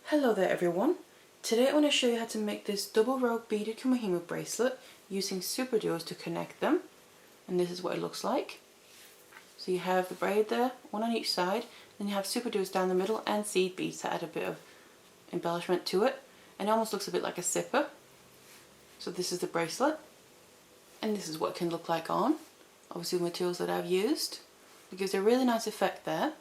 Hello there everyone. Today I want to show you how to make this double row beaded Kumihimo bracelet using SuperDuos to connect them. And this is what it looks like. So you have the braid there, one on each side, then you have SuperDuos down the middle and seed beads to add a bit of embellishment to it. And it almost looks a bit like a zipper. So this is the bracelet. And this is what it can look like on. Obviously the materials that I've used. It gives a really nice effect there.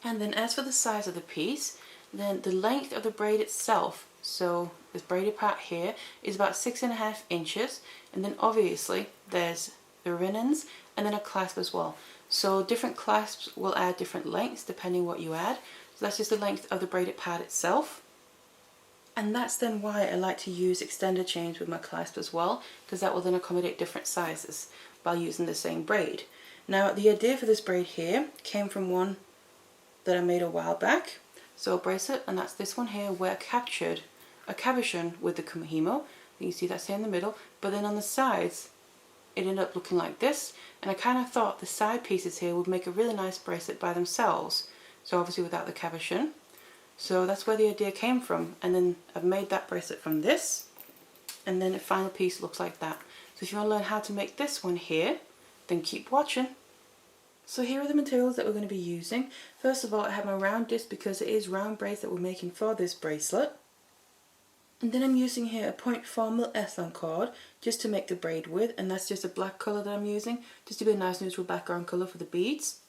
And then as for the size of the piece, then the length of the braid itself, so this braided part here, is about 6.5 inches, and then obviously there's the ribbon ends and then a clasp as well. So different clasps will add different lengths depending what you add. So that's just the length of the braided part itself. And that's then why I like to use extended chains with my clasp as well, because that will then accommodate different sizes by using the same braid. Now the idea for this braid here came from one that I made a while back. So a bracelet, and that's this one here where I captured a cabochon with the Kumihimo. You see that's here in the middle, but then on the sides it ended up looking like this, and I kind of thought the side pieces here would make a really nice bracelet by themselves, so obviously without the cabochon. So that's where the idea came from, and then I've made that bracelet from this, and then the final piece looks like that. So if you want to learn how to make this one here, then keep watching. So here are the materials that we're going to be using. First of all, I have my round disc because it is round braids that we're making for this bracelet. And then I'm using here a 0.4mm S-lon cord just to make the braid with, and that's just a black colour that I'm using, just to be a nice neutral background colour for the beads.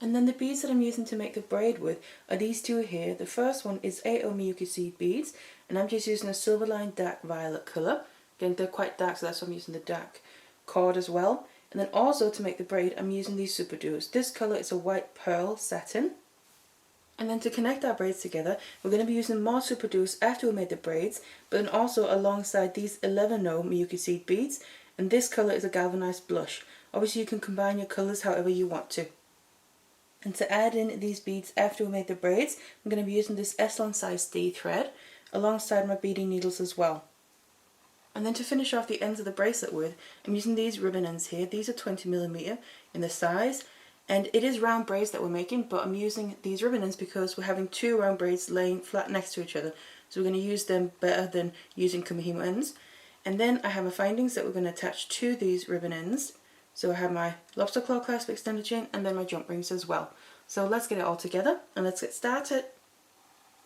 And then the beads that I'm using to make the braid with are these two here. The first one is 8 Miyuki seed beads, and I'm just using a silver line dark violet colour. Again, they're quite dark, so that's why I'm using the dark cord as well. And then also to make the braid, I'm using these SuperDuos. This colour is a white pearl satin. And then to connect our braids together, we're going to be using more SuperDuos after we made the braids, but then also alongside these 11 Miyuki seed beads. And this colour is a galvanized blush. Obviously you can combine your colours however you want to. And to add in these beads after we made the braids, I'm going to be using this S-lon size D thread alongside my beading needles as well. And then to finish off the ends of the bracelet with, I'm using these ribbon ends here. These are 20mm in the size, and it is round braids that we're making, but I'm using these ribbon ends because we're having two round braids laying flat next to each other, so we're going to use them better than using Kumihimo ends. And then I have my findings that we're going to attach to these ribbon ends. So I have my lobster claw clasp extended chain and then my jump rings as well. So let's get it all together and let's get started.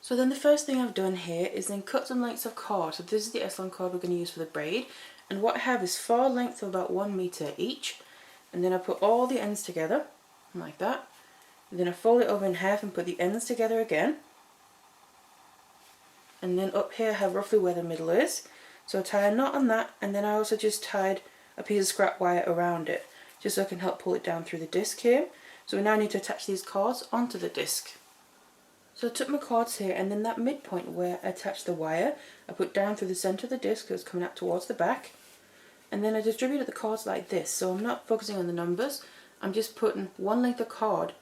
So then the first thing I've done here is then cut some lengths of cord. So this is the S-lon cord we're going to use for the braid, and what I have is 4 lengths of about 1 meter each, and then I put all the ends together like that, and then I fold it over in half and put the ends together again, and then up here I have roughly where the middle is, so I tie a knot on that, and then I also just tied a piece of scrap wire around it just so I can help pull it down through the disc here. So we now need to attach these cords onto the disc. So I took my cords here, and then that midpoint where I attached the wire, I put down through the centre of the disc so it's coming out towards the back. And then I distributed the cords like this, so I'm not focusing on the numbers, I'm just putting one length of cord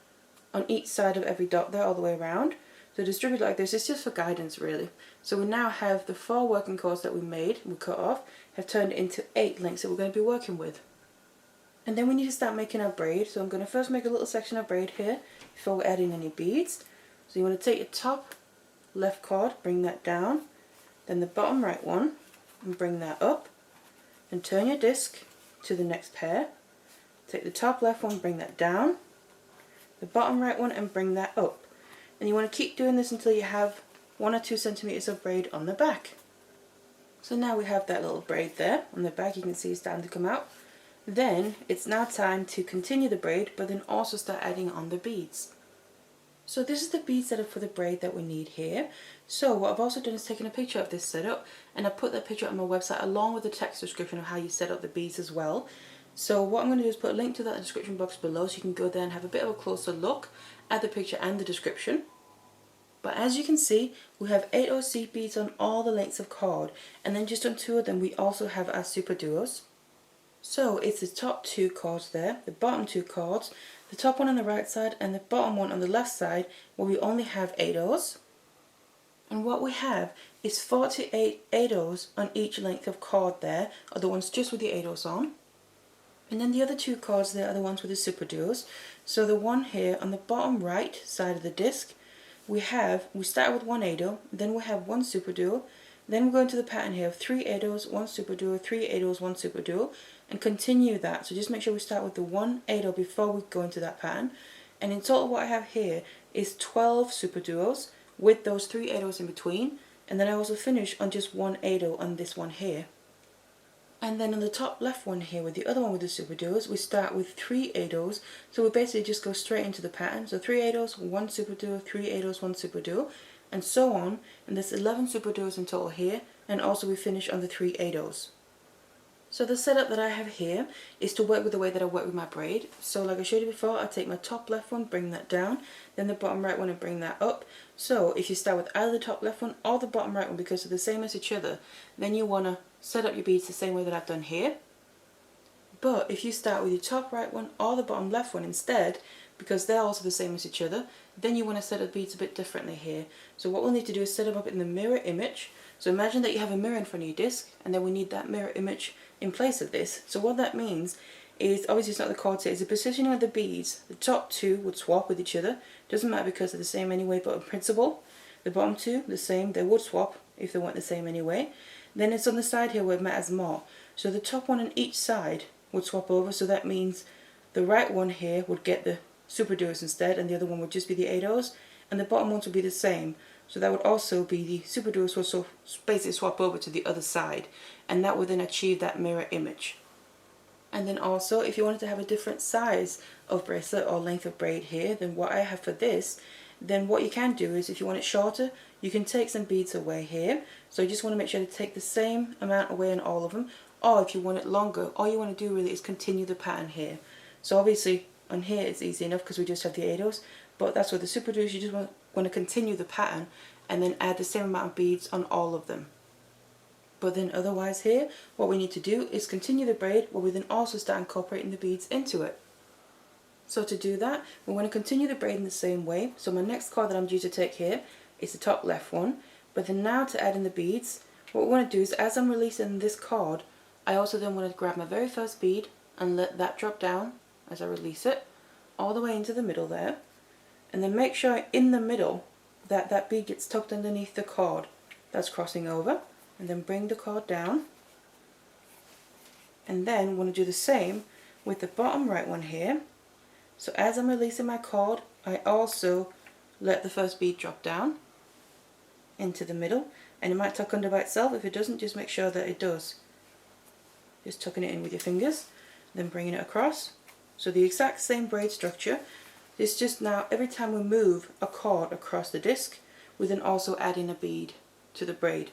on each side of every dot there all the way around. So distribute like this, it's just for guidance really. So we now have the 4 working cords that we made, we cut off, have turned into 8 lengths that we're going to be working with. And then we need to start making our braid, so I'm going to first make a little section of braid here before we're adding any beads. So you want to take your top left cord, bring that down, then the bottom right one, and bring that up, and turn your disc to the next pair. Take the top left one, bring that down, the bottom right one, and bring that up. And you want to keep doing this until you have 1 or 2 centimeters of braid on the back. So now we have that little braid there on the back, you can see it's starting to come out. Then it's now time to continue the braid, but then also start adding on the beads. So this is the bead setup for the braid that we need here. So what I've also done is taken a picture of this setup, and I put that picture on my website along with the text description of how you set up the beads as well. So what I'm going to do is put a link to that in the description box below so you can go there and have a bit of a closer look at the picture and the description. But as you can see, we have 8 seed beads on all the lengths of cord, and then just on 2 of them we also have our SuperDuos. So it's the top 2 cords there, the bottom 2 cords, the top one on the right side and the bottom one on the left side where we only have 8 O's. And what we have is 48 8 O's on each length of cord there, are the ones just with the 8 O's on. And then the other 2 cords there are the ones with the SuperDuos. So the one here on the bottom right side of the disc, we start with one ADO, then we have one SuperDuo, then we go into the pattern here of 3 ADOs, 1 SuperDuo, 3 ADOs, 1 SuperDuo, and continue that. So just make sure we start with the 1 ADO before we go into that pattern. And in total what I have here is 12 SuperDuos with those 3 ADOs in between, and then I also finish on just 1 ADO on this one here. And then on the top left one here with the other one with the SuperDuos, we start with 3 ADOs, so we basically just go straight into the pattern. So 3 ADOs, 1 SuperDuo, 3 ADOs, 1 SuperDuo, and so on. And there's 11 SuperDuos in total here, and also we finish on the 3 ADOs. So the setup that I have here is to work with the way that I work with my braid. So like I showed you before, I take my top left one, bring that down, then the bottom right one and bring that up. So if you start with either the top left one or the bottom right one because they're the same as each other, then you want to set up your beads the same way that I've done here. But if you start with your top right one or the bottom left one instead, because they're also the same as each other, then you want to set up beads a bit differently here. So what we'll need to do is set them up in the mirror image. So imagine that you have a mirror in front of your disc, and then we need that mirror image in place of this. So what that means is, obviously it's not the chords here, it's the positioning of the beads. The top two would swap with each other. Doesn't matter because they're the same anyway, but in principle, the bottom two, the same, they would swap if they weren't the same anyway. Then it's on the side here where it matters more. So the top one on each side would swap over, so that means the right one here would get the SuperDuos instead, and the other one would just be the ADOs, and the bottom ones would be the same. So that would also be the SuperDuos will so basically swap over to the other side, and that would then achieve that mirror image. And then also, if you wanted to have a different size of bracelet or length of braid here than what I have for this, then what you can do is, if you want it shorter, you can take some beads away here. So you just want to make sure to take the same amount away on all of them, or if you want it longer, all you want to do really is continue the pattern here. So obviously on here it's easy enough because we just have the ADOs, but that's with the SuperDuos, you just want to continue the pattern and then add the same amount of beads on all of them. But then otherwise here, what we need to do is continue the braid, where we then also start incorporating the beads into it. So to do that, we want to continue the braid in the same way. So my next cord that I'm due to take here is the top left one. But then now to add in the beads, what we want to do is, as I'm releasing this cord, I also then want to grab my very first bead and let that drop down as I release it, all the way into the middle there. And then make sure in the middle that that bead gets tucked underneath the cord that's crossing over, and then bring the cord down. And then we want to do the same with the bottom right one here. So as I'm releasing my cord, I also let the first bead drop down into the middle, and it might tuck under by itself. If it doesn't, just make sure that it does. Just tucking it in with your fingers, then bringing it across. So the exact same braid structure. It's just now every time we move a cord across the disc, we then also add in a bead to the braid.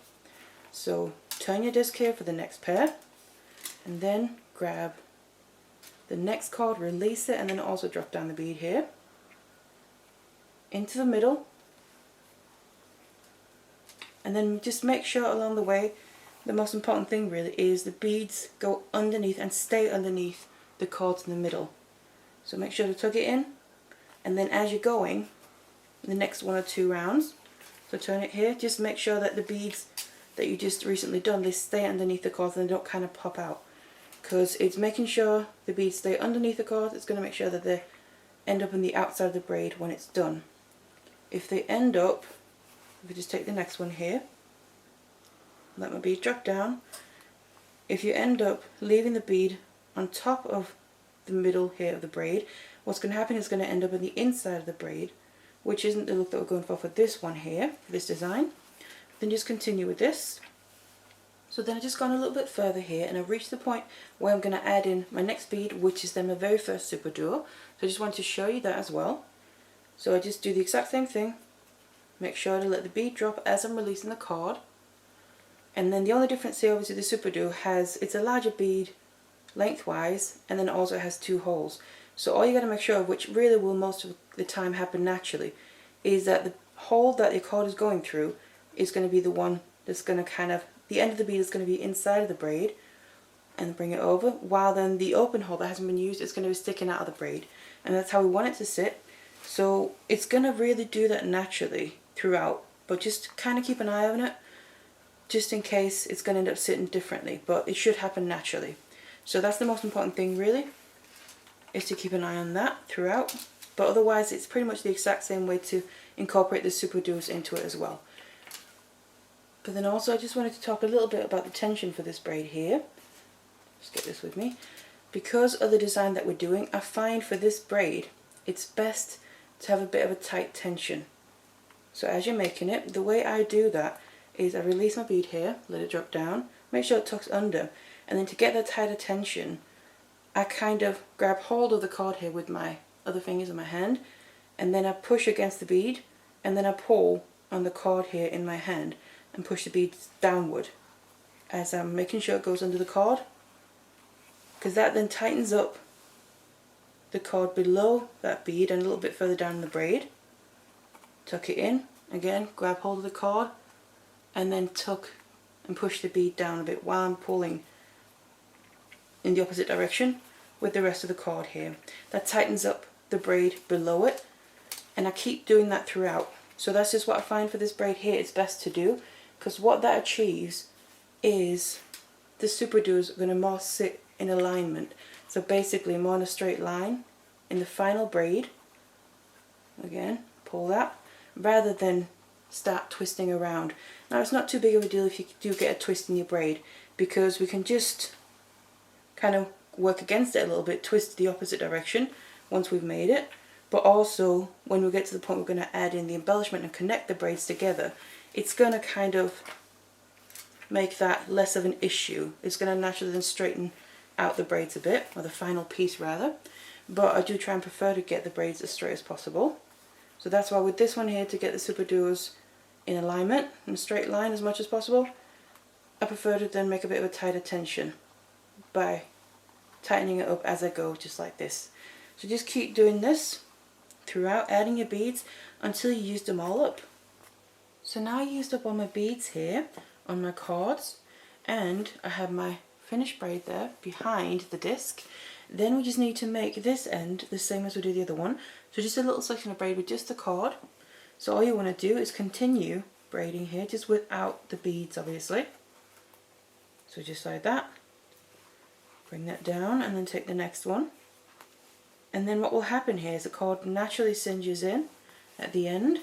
So turn your disc here for the next pair, and then grab the next cord, release it, and then also drop down the bead here into the middle. And then just make sure along the way, the most important thing really is the beads go underneath and stay underneath the cords in the middle. So make sure to tuck it in, and then as you're going the next 1 or 2 rounds, so turn it here, just make sure that the beads that you just recently done, they stay underneath the cords and they don't kind of pop out, because it's making sure the beads stay underneath the cords. It's going to make sure that they end up in the outside of the braid when it's done. If they end up, if we just take the next one here, let my bead drop down. If you end up leaving the bead on top of the middle here of the braid, what's going to happen is going to end up in the inside of the braid, which isn't the look that we're going for this one here, for this design. Then just continue with this. So then I've just gone a little bit further here, and I've reached the point where I'm going to add in my next bead, which is then my very first SuperDuo. So I just wanted to show you that as well. So I just do the exact same thing. Make sure to let the bead drop as I'm releasing the cord. And then the only difference here, obviously the SuperDuo has, it's a larger bead lengthwise, and then it also has 2 holes. So all you got to make sure of, which really will most of the time happen naturally, is that the hole that your cord is going through is going to be the one that's going to kind of, the end of the bead is going to be inside of the braid, and bring it over, while then the open hole that hasn't been used is going to be sticking out of the braid. And that's how we want it to sit. So it's going to really do that naturally throughout, but just kind of keep an eye on it, just in case it's going to end up sitting differently, but it should happen naturally. So that's the most important thing really, is to keep an eye on that throughout. But otherwise it's pretty much the exact same way to incorporate the SuperDuos into it as well. But then also I just wanted to talk a little bit about the tension for this braid here. Just get this with me. Because of the design that we're doing, I find for this braid it's best to have a bit of a tight tension. So as you're making it, the way I do that is I release my bead here, let it drop down, make sure it tucks under, and then to get that tighter tension, I kind of grab hold of the cord here with my other fingers in my hand, and then I push against the bead, and then I pull on the cord here in my hand and push the beads downward as I'm making sure it goes under the cord, because that then tightens up the cord below that bead and a little bit further down in the braid. Tuck it in, again grab hold of the cord and then tuck and push the bead down a bit while I'm pulling in the opposite direction with the rest of the cord here. That tightens up the braid below it, and I keep doing that throughout. So that's just what I find for this braid here it's best to do, because what that achieves is the SuperDuos are going to more sit in alignment. So basically more in a straight line in the final braid. Again, pull that, rather than start twisting around. Now it's not too big of a deal if you do get a twist in your braid, because we can just kind of work against it a little bit, twist the opposite direction once we've made it. But also when we get to the point we're going to add in the embellishment and connect the braids together, it's going to kind of make that less of an issue. It's going to naturally then straighten out the braids a bit, or the final piece rather. But I do try and prefer to get the braids as straight as possible. So that's why with this one here, to get the SuperDuos in alignment, in a straight line as much as possible, I prefer to then make a bit of a tighter tension by tightening it up as I go, just like this. So just keep doing this throughout, adding your beads until you use them all up. So now I used up all my beads here on my cords, and I have my finished braid there behind the disc. Then we just need to make this end the same as we did the other one. So just a little section of braid with just the cord. So all you want to do is continue braiding here, just without the beads obviously. So just like that. Bring that down and then take the next one. And then what will happen here is the cord naturally cinches in at the end.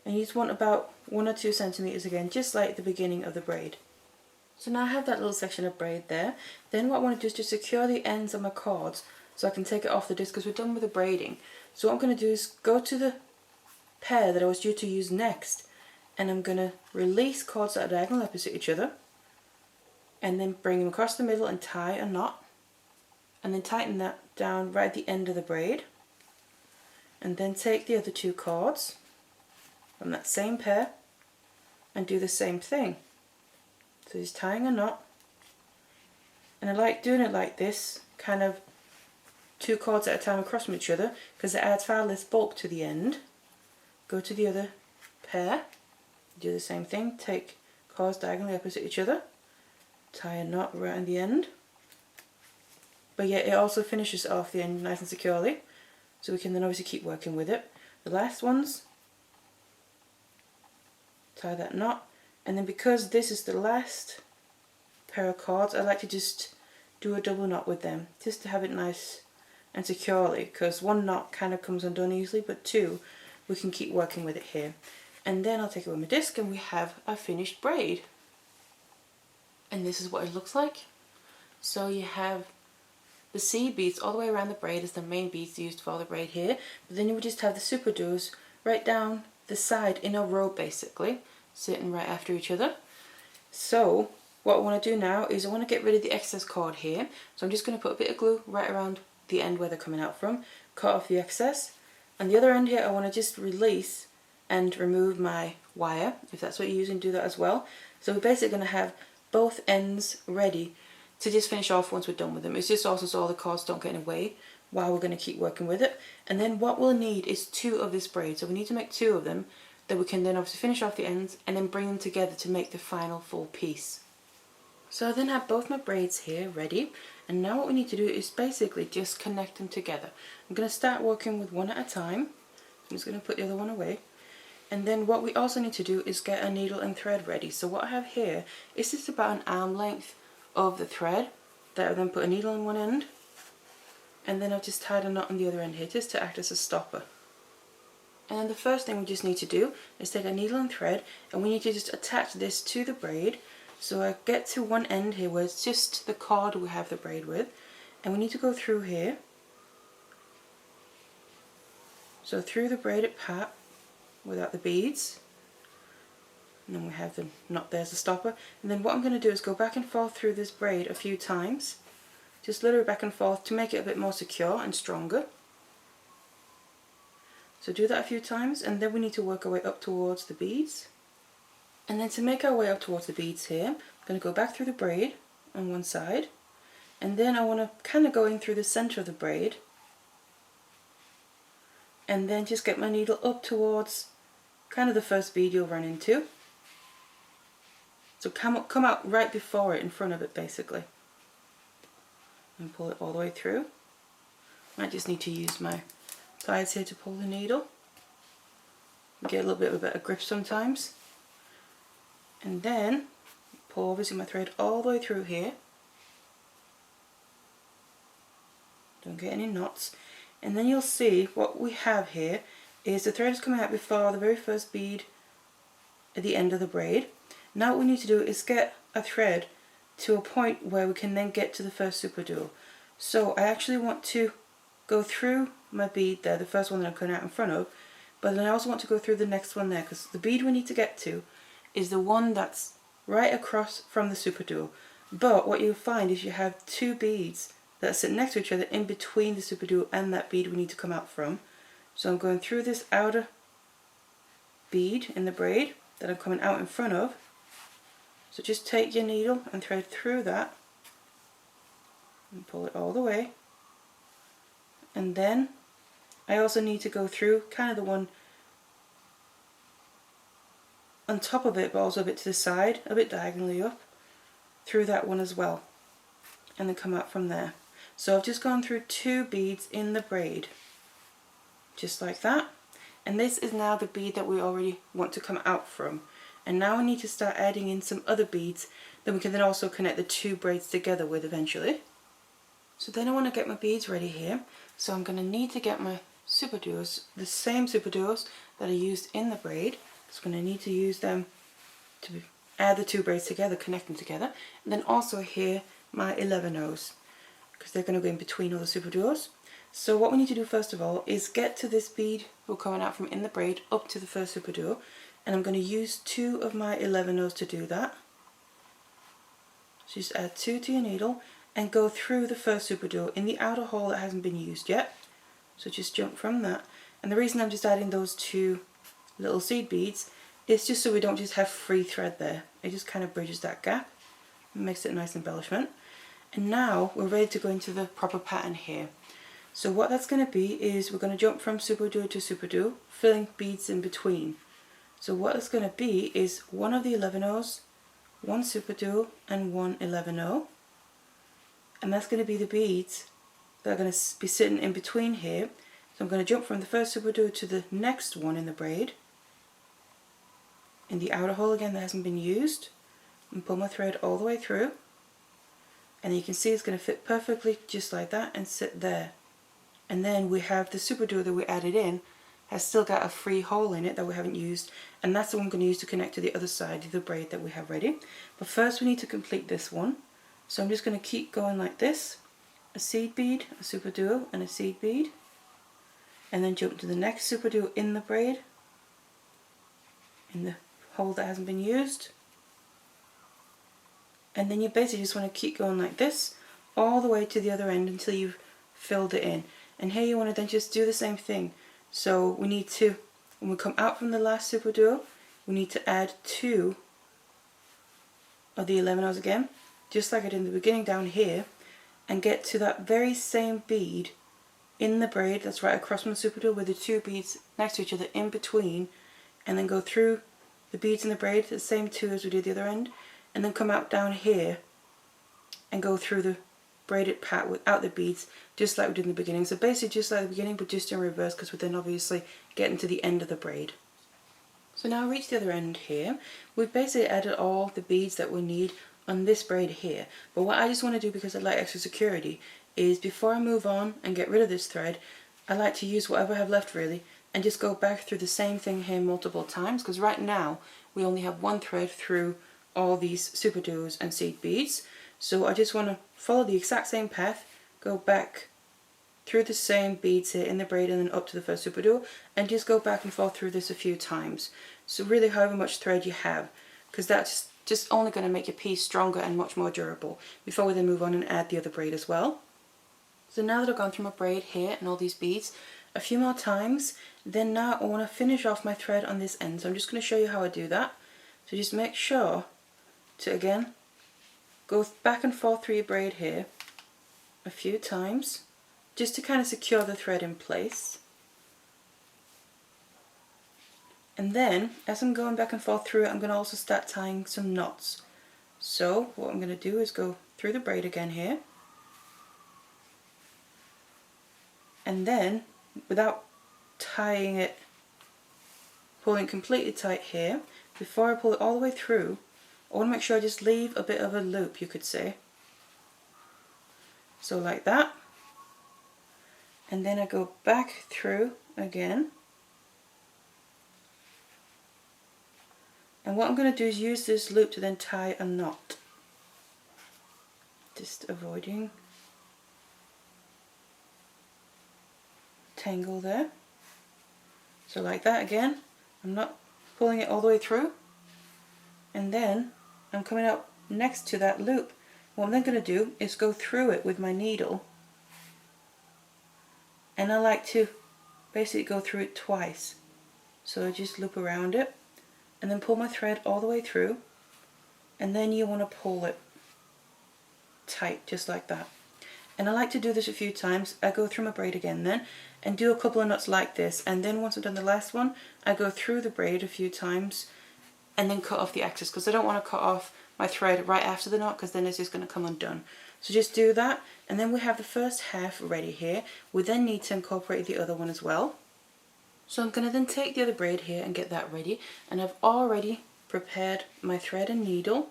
And you just want about 1 or 2 centimeters again, just like the beginning of the braid. So now I have that little section of braid there. Then what I want to do is just secure the ends of my cords so I can take it off the disc, because we're done with the braiding. So what I'm going to do is go to the pair that I was due to use next, and I'm going to release cords that are diagonal opposite each other, and then bring them across the middle and tie a knot, and then tighten that down right at the end of the braid, and then take the other 2 cords from that same pair and do the same thing. So just tying a knot, and I like doing it like this, kind of 2 cords at a time across from each other, because it adds far less bulk to the end. Go to the other pair, do the same thing, take cords diagonally opposite each other, tie a knot right in the end, but yet it also finishes off the end nice and securely, so we can then obviously keep working with it. The last ones, tie that knot, and then because this is the last pair of cords, I like to just do a double knot with them, just to have it nice and securely, because 1 knot kind of comes undone easily, but 2 we can keep working with it here. And then I'll take it with my disc and we have a finished braid. And this is what it looks like. So you have the seed beads all the way around the braid as the main beads used for the braid here, but then you would just have the SuperDuos right down the side in a row basically, sitting right after each other. So what I want to do now is I want to get rid of the excess cord here, so I'm just going to put a bit of glue right around the end where they're coming out from, cut off the excess, and the other end here I want to just release and remove my wire. If that's what you're using, do that as well. So we're basically going to have both ends ready to just finish off once we're done with them. It's just also so all the cords don't get in the way while we're going to keep working with it. And then what we'll need is 2 of this braid, so we need to make 2 of them, that we can then obviously finish off the ends and then bring them together to make the final full piece. So I then have both my braids here ready, and now what we need to do is basically just connect them together. I'm going to start working with one at a time. I'm just going to put the other one away. And then what we also need to do is get a needle and thread ready. So what I have here is just about an arm length of the thread that I then put a needle on one end and then I've just tied a knot on the other end here just to act as a stopper. And then the first thing we just need to do is take a needle and thread, and we need to just attach this to the braid. So I get to one end here where it's just the cord we have the braid with, and we need to go through here. So through the braided part without the beads, and then we have the knot there as a stopper. And then what I'm going to do is go back and forth through this braid a few times, just literally back and forth to make it a bit more secure and stronger. So do that a few times, and then we need to work our way up towards the beads. And then to make our way up towards the beads here, I'm going to go back through the braid on one side, and then I want to kind of go in through the center of the braid, and then just get my needle up towards kind of the first bead you'll run into. So come out right before it, in front of it basically, and pull it all the way through. I just need to use my pliers here to pull the needle. Get a little bit of a better grip sometimes. And then pull obviously my thread all the way through here. Don't get any knots. And then you'll see what we have here is the thread is coming out before the very first bead at the end of the braid. Now what we need to do is get a thread to a point where we can then get to the first SuperDuo. So I actually want to go through my bead there, the first one that I'm coming out in front of, but then I also want to go through the next one there, because the bead we need to get to is the one that's right across from the SuperDuo. But what you'll find is you have two beads that sit next to each other in between the SuperDuo and that bead we need to come out from. So I'm going through this outer bead in the braid that I'm coming out in front of. So just take your needle and thread through that and pull it all the way. And then I also need to go through kind of the one on top of it, but also a bit to the side, a bit diagonally up, through that one as well, and then come out from there. So I've just gone through two beads in the braid, just like that. And this is now the bead that we already want to come out from. And now we need to start adding in some other beads that we can then also connect the two braids together with eventually. So then I want to get my beads ready here. So I'm going to need to get my SuperDuos, the same SuperDuos that I used in the braid. So I'm going to need to use them to add the two braids together, connect them together. And then also here my 11/0s, because they're going to go in between all the SuperDuos. So what we need to do first of all is get to this bead we're coming out from in the braid up to the first SuperDuo. And I'm going to use two of my 11/0s to do that. So just add two to your needle and go through the first SuperDuo in the outer hole that hasn't been used yet. So just jump from that. And the reason I'm just adding those two little seed beads is just so we don't just have free thread there. It just kind of bridges that gap and makes it a nice embellishment. And now we're ready to go into the proper pattern here. So what that's going to be is we're going to jump from SuperDuo to SuperDuo, filling beads in between. So what it's going to be is one of the 11/0s, one SuperDuo and one 11/0. And that's going to be the beads that are going to be sitting in between here. So I'm going to jump from the first SuperDuo to the next one in the braid, in the outer hole again that hasn't been used, and pull my thread all the way through. And you can see it's going to fit perfectly just like that and sit there. And then we have the SuperDuo that we added in has still got a free hole in it that we haven't used, and that's the one I'm going to use to connect to the other side of the braid that we have ready. But first we need to complete this one. So I'm just going to keep going like this, a seed bead, a SuperDuo and a seed bead, and then jump to the next SuperDuo in the braid, in the hole that hasn't been used. And then you basically just want to keep going like this all the way to the other end until you've filled it in. And here you want to then just do the same thing. So we need to, when we come out from the last SuperDuo, we need to add two of the 11/0s again, just like I did in the beginning down here, and get to that very same bead in the braid that's right across from the SuperDuo with the two beads next to each other in between, and then go through the beads in the braid, the same two as we did the other end, and then come out down here and go through the braided part without the beads, just like we did in the beginning. So basically just like the beginning, but just in reverse, because we're then obviously getting to the end of the braid. So now we reach the other end here. We've basically added all the beads that we need on this braid here. But what I just want to do, because I like extra security, is before I move on and get rid of this thread, I like to use whatever I have left really and just go back through the same thing here multiple times, because right now we only have one thread through all these SuperDuos and seed beads. So I just want to follow the exact same path, go back through the same beads here in the braid and then up to the first SuperDuo, and just go back and forth through this a few times. So really however much thread you have, because that's just only going to make your piece stronger and much more durable, before we then move on and add the other braid as well. So now that I've gone through my braid here and all these beads a few more times, then now I want to finish off my thread on this end. So I'm just going to show you how I do that. So just make sure to again go back and forth through your braid here a few times, just to kind of secure the thread in place. And then as I'm going back and forth through it, I'm going to also start tying some knots. So what I'm going to do is go through the braid again here, and then without tying it, pulling completely tight here, before I pull it all the way through, I want to make sure I just leave a bit of a loop, you could say. So like that. And then I go back through again. And what I'm going to do is use this loop to then tie a knot. Just avoiding tangle there. So like that again. I'm not pulling it all the way through. And then I'm coming up next to that loop. What I'm then going to do is go through it with my needle. And I like to basically go through it twice. So I just loop around it and then pull my thread all the way through, and then you want to pull it tight just like that. And I like to do this a few times. I go through my braid again then and do a couple of knots like this, and then once I've done the last one I go through the braid a few times and then cut off the excess, because I don't want to cut off my thread right after the knot, because then it's just going to come undone. So just do that, and then we have the first half ready here. We then need to incorporate the other one as well. So I'm going to then take the other braid here and get that ready, and I've already prepared my thread and needle.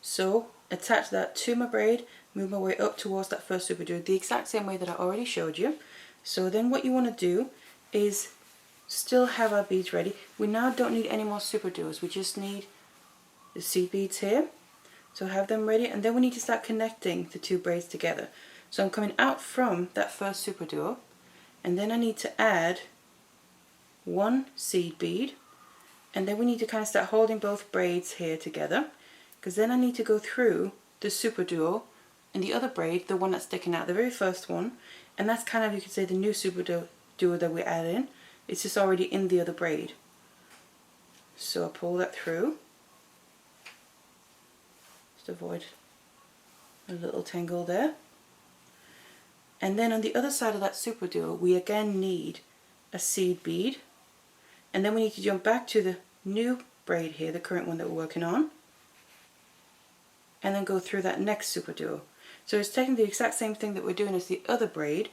So attach that to my braid, move my way up towards that first SuperDuo the exact same way that I already showed you. So then what you want to do is still have our beads ready. We now don't need any more SuperDuos, we just need the seed beads here. So have them ready, and then we need to start connecting the two braids together. So I'm coming out from that first SuperDuo, and then I need to add one seed bead, and then we need to kind of start holding both braids here together, because then I need to go through the SuperDuo and the other braid, the one that's sticking out, the very first one, and that's kind of, you could say, the new SuperDuo that we add in. It's just already in the other braid. So I pull that through. Avoid a little tangle there. And then on the other side of that SuperDuo we again need a seed bead, and then we need to jump back to the new braid here, the current one that we're working on, and then go through that next SuperDuo. So it's taking the exact same thing that we're doing as the other braid.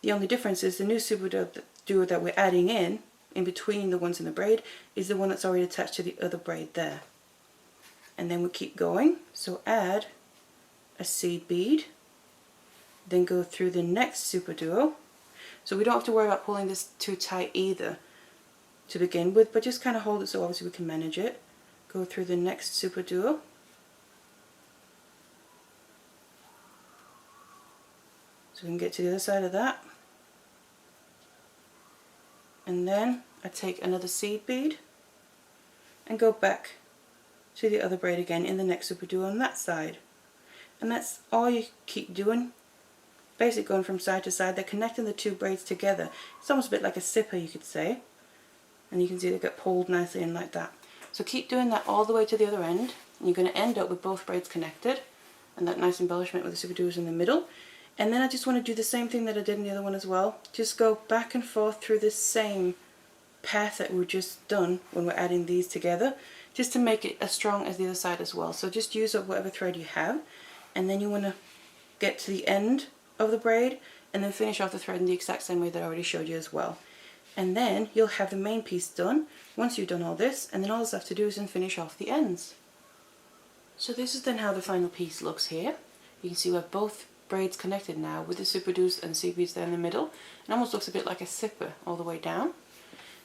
The only difference is the new SuperDuo that we're adding in between the ones in the braid is the one that's already attached to the other braid there. And then we keep going, so add a seed bead, then go through the next SuperDuo. So we don't have to worry about pulling this too tight either to begin with, but just kind of hold it so obviously we can manage it. Go through the next SuperDuo, so we can get to the other side of that, and then I take another seed bead and go back to the other braid again in the next SuperDuo on that side. And that's all you keep doing, basically going from side to side. They're connecting the two braids together. It's almost a bit like a zipper, you could say, and you can see they get pulled nicely in like that. So keep doing that all the way to the other end, and you're going to end up with both braids connected and that nice embellishment with the SuperDuos in the middle. And then I just want to do the same thing that I did in the other one as well. Just go back and forth through this same path that we've just done when we're adding these together, just to make it as strong as the other side as well. So just use up whatever thread you have, and then you want to get to the end of the braid and then finish off the thread in the exact same way that I already showed you as well. And then you'll have the main piece done once you've done all this, and then all you have to do is then finish off the ends. So this is then how the final piece looks here. You can see we have both braids connected now with the SuperDuos and seed beads there in the middle. It almost looks a bit like a zipper all the way down.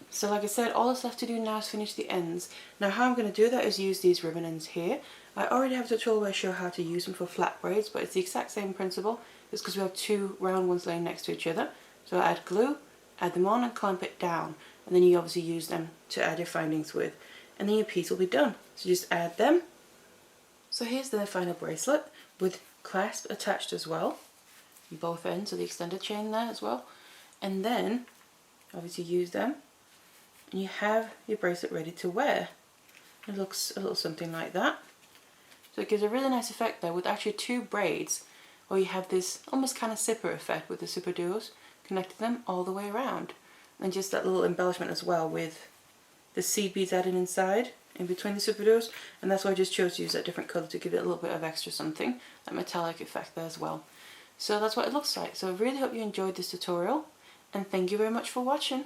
So like I said, all that's left to do now is finish the ends. Now how I'm going to do that is use these ribbon ends here. I already have a tutorial where I show how to use them for flat braids, but it's the exact same principle. It's because we have two round ones laying next to each other. So I add glue, add them on and clamp it down. And then you obviously use them to add your findings with. And then your piece will be done. So just add them. So here's the final bracelet with clasp attached as well. On both ends of the extended chain there as well. And then obviously use them. And you have your bracelet ready to wear. It looks a little something like that. So it gives a really nice effect there with actually two braids, where you have this almost kind of zipper effect with the SuperDuos, connecting them all the way around. And just that little embellishment as well with the seed beads added inside, in between the SuperDuos, and that's why I just chose to use that different colour to give it a little bit of extra something, that metallic effect there as well. So that's what it looks like. So I really hope you enjoyed this tutorial, and thank you very much for watching.